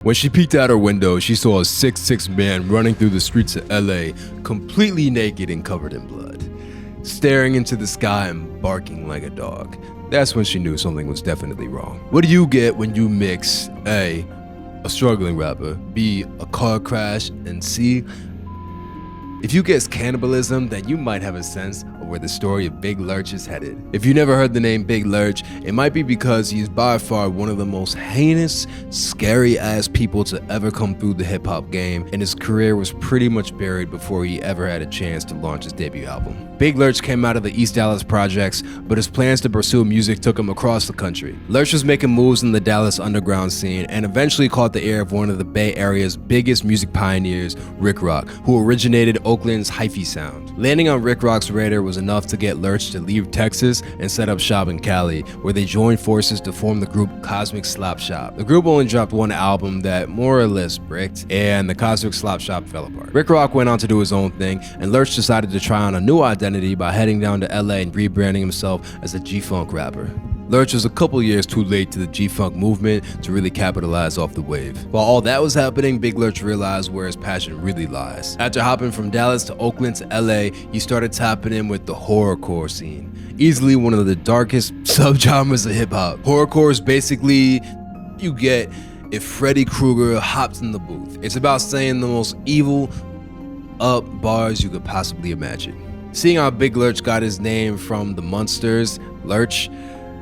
When she peeked out her window, she saw a 6'6" man running through the streets of LA, completely naked and covered in blood, staring into the sky and barking like a dog. That's when she knew something was definitely wrong. What do you get when you mix A, a struggling rapper, B, a car crash, and C, if you guess cannibalism, then you might have a sense of where the story of Big Lurch is headed. If you never heard the name Big Lurch, it might be because he's by far one of the most heinous, scary-ass people to ever come through the hip-hop game, and his career was pretty much buried before he ever had a chance to launch his debut album. Big Lurch came out of the East Dallas projects, but his plans to pursue music took him across the country. Lurch was making moves in the Dallas underground scene and eventually caught the ear of one of the Bay Area's biggest music pioneers, Rick Rock, who originated Oakland's hyphy sound. Landing on Rick Rock's radar was enough to get Lurch to leave Texas and set up shop in Cali, where they joined forces to form the group Cosmic Slop Shop. The group only dropped one album that more or less bricked, and the Cosmic Slop Shop fell apart. Rick Rock went on to do his own thing, and Lurch decided to try on a new identity by heading down to LA and rebranding himself as a G-Funk rapper. Lurch was a couple years too late to the G-Funk movement to really capitalize off the wave. While all that was happening, Big Lurch realized where his passion really lies. After hopping from Dallas to Oakland to LA, he started tapping in with the horrorcore scene, easily one of the darkest subgenres of hip-hop. Horrorcore is basically you get if Freddy Krueger hopped in the booth. It's about saying the most evil up bars you could possibly imagine. Seeing how Big Lurch got his name from the Munsters, Lurch,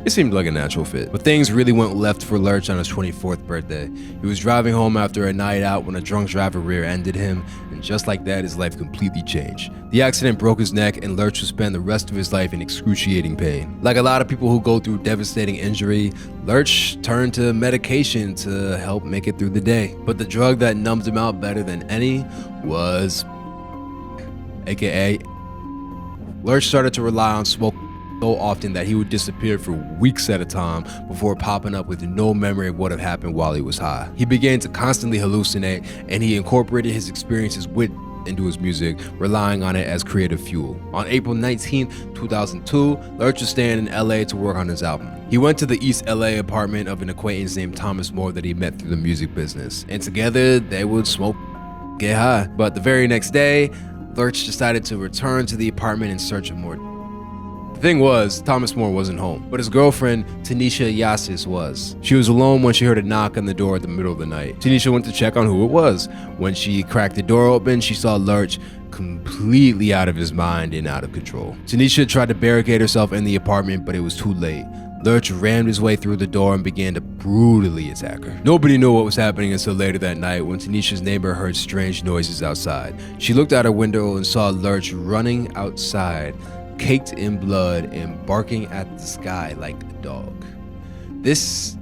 it seemed like a natural fit. But things really went left for Lurch on his 24th birthday. He was driving home after a night out when a drunk driver rear-ended him, and just like that, his life completely changed. The accident broke his neck, and Lurch would spend the rest of his life in excruciating pain. Like a lot of people who go through devastating injury, Lurch turned to medication to help make it through the day. But the drug that numbed him out better than any was, aka, Lurch started to rely on smoke so often that he would disappear for weeks at a time before popping up with no memory of what had happened while he was high. He began to constantly hallucinate, and he incorporated his experiences with into his music, relying on it as creative fuel. On April 19, 2002, Lurch was staying in LA to work on his album. He went to the East LA apartment of an acquaintance named Thomas Moore that he met through the music business, and together they would smoke, get high. But the very next day, Lurch decided to return to the apartment in search of more. The thing was, Thomas Moore wasn't home, but his girlfriend, Tynisha Ysais, was. She was alone when she heard a knock on the door at the middle of the night. Tynisha went to check on who it was. When she cracked the door open, she saw Lurch completely out of his mind and out of control. Tynisha tried to barricade herself in the apartment, but it was too late. Lurch rammed his way through the door and began to brutally attack her. Nobody knew what was happening until later that night when Tanisha's neighbor heard strange noises outside. She looked out her window and saw Lurch running outside, caked in blood and barking at the sky like a dog. This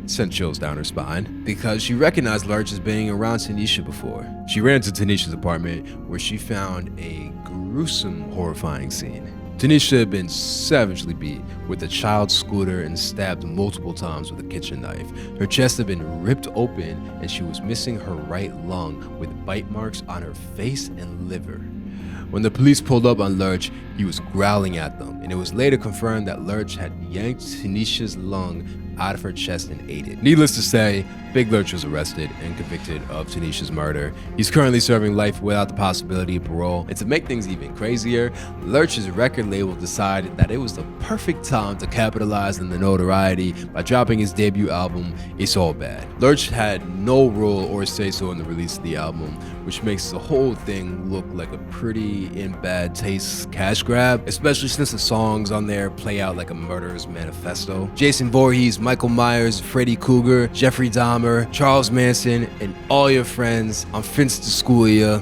sent chills down her spine because she recognized Lurch as being around Tanisha before. She ran to Tanisha's apartment where she found a gruesome, horrifying scene. Tynisha had been savagely beat with a child scooter and stabbed multiple times with a kitchen knife. Her chest had been ripped open and she was missing her right lung with bite marks on her face and liver. When the police pulled up on Lurch, he was growling at them, and it was later confirmed that Lurch had yanked Tanisha's lung out of her chest and ate it. Needless to say, Big Lurch was arrested and convicted of Tanisha's murder. He's currently serving life without the possibility of parole. And to make things even crazier, Lurch's record label decided that it was the perfect time to capitalize on the notoriety by dropping his debut album, It's All Bad. Lurch had no role or say-so in the release of the album, which makes the whole thing look like a pretty in bad taste cash grab, especially since the songs on there play out like a murderer's manifesto. Jason Voorhees, Michael Myers, Freddy Krueger, Jeffrey Dahmer, Charles Manson, and all your friends, I'm fins to school ya,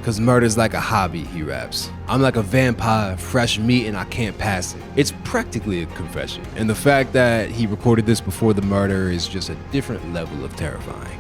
cause murder's like a hobby, he raps. I'm like a vampire, fresh meat and I can't pass it. It's practically a confession, and the fact that he recorded this before the murder is just a different level of terrifying.